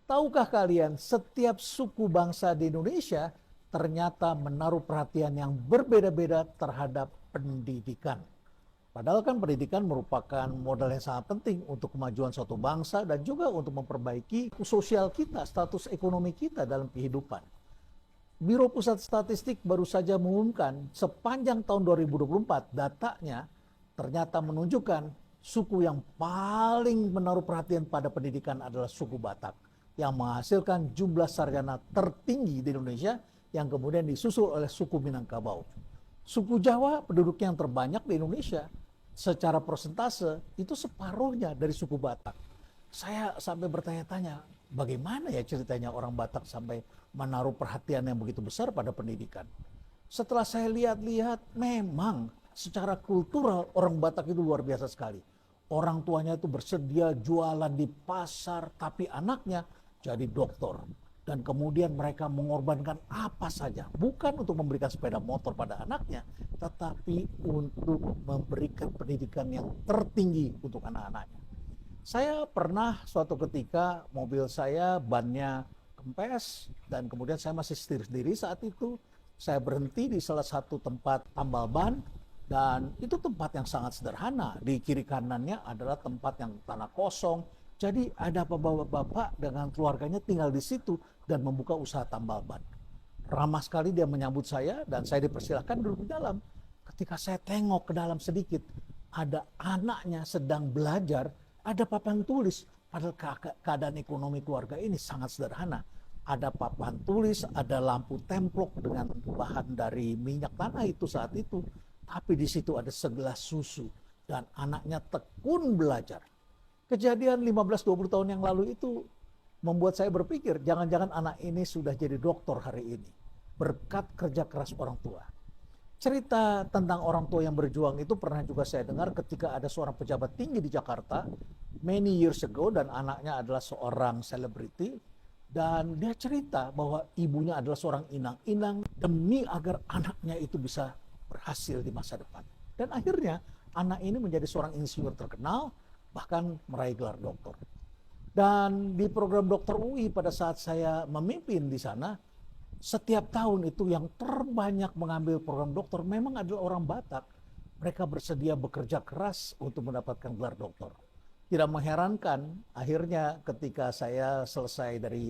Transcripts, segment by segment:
Tahukah kalian, setiap suku bangsa di Indonesia ternyata menaruh perhatian yang berbeda-beda terhadap pendidikan. Padahal kan pendidikan merupakan modal yang sangat penting untuk kemajuan suatu bangsa dan juga untuk memperbaiki sosial kita, status ekonomi kita dalam kehidupan. Biro Pusat Statistik baru saja mengumumkan sepanjang tahun 2024 datanya ternyata menunjukkan suku yang paling menaruh perhatian pada pendidikan adalah suku Batak yang menghasilkan jumlah sarjana tertinggi di Indonesia yang kemudian disusul oleh suku Minangkabau. Suku Jawa penduduknya yang terbanyak di Indonesia, secara persentase itu separuhnya dari suku Batak. Saya sampai bertanya-tanya, bagaimana ya ceritanya orang Batak sampai menaruh perhatian yang begitu besar pada pendidikan. Setelah saya lihat-lihat, memang secara kultural orang Batak itu luar biasa sekali. Orang tuanya itu bersedia jualan di pasar, tapi anaknya jadi dokter. Dan kemudian mereka mengorbankan apa saja. Bukan untuk memberikan sepeda motor pada anaknya, tetapi untuk memberikan pendidikan yang tertinggi untuk anak-anaknya. Saya pernah suatu ketika mobil saya bannya kempes dan kemudian saya masih setir sendiri saat itu. Saya berhenti di salah satu tempat tambal ban dan itu tempat yang sangat sederhana. Di kiri kanannya adalah tempat yang tanah kosong. Jadi ada bapak-bapak dengan keluarganya tinggal di situ dan membuka usaha tambal ban. Ramah sekali dia menyambut saya dan saya dipersilahkan duduk di dalam. Ketika saya tengok ke dalam sedikit, ada anaknya sedang belajar, ada papan tulis. Padahal keadaan ekonomi keluarga ini sangat sederhana. Ada papan tulis, ada lampu templok dengan bahan dari minyak tanah itu saat itu. Tapi di situ ada segelas susu dan anaknya tekun belajar. Kejadian 15-20 tahun yang lalu itu membuat saya berpikir, jangan-jangan anak ini sudah jadi dokter hari ini. Berkat kerja keras orang tua. Cerita tentang orang tua yang berjuang itu pernah juga saya dengar ketika ada seorang pejabat tinggi di Jakarta, many years ago, dan anaknya adalah seorang selebriti. Dan dia cerita bahwa ibunya adalah seorang inang-inang demi agar anaknya itu bisa berhasil di masa depan. Dan akhirnya anak ini menjadi seorang insinyur terkenal, bahkan meraih gelar doktor. Dan di program dokter UI pada saat saya memimpin di sana, setiap tahun itu yang terbanyak mengambil program dokter memang adalah orang Batak. Mereka bersedia bekerja keras untuk mendapatkan gelar dokter. Tidak mengherankan, akhirnya ketika saya selesai dari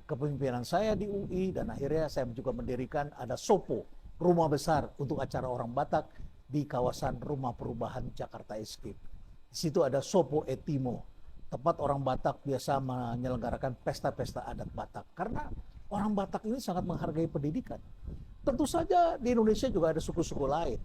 kepemimpinan saya di UI, dan akhirnya saya juga mendirikan ada SOPO, rumah besar untuk acara orang Batak di kawasan Rumah Perubahan Jakarta Escape. Di situ ada Sopo Etimo, tempat orang Batak biasa menyelenggarakan pesta-pesta adat Batak. Karena orang Batak ini sangat menghargai pendidikan. Tentu saja di Indonesia juga ada suku-suku lain.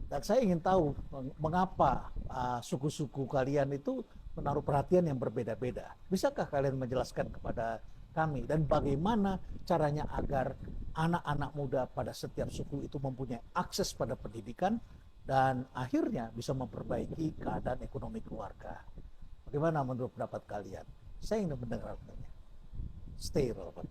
Dan saya ingin tahu mengapa suku-suku kalian itu menaruh perhatian yang berbeda-beda. Bisakah kalian menjelaskan kepada kami dan bagaimana caranya agar anak-anak muda pada setiap suku itu mempunyai akses pada pendidikan dan akhirnya bisa memperbaiki keadaan ekonomi keluarga. Bagaimana menurut pendapat kalian? Saya ingin mendengarkannya. Stay relevant.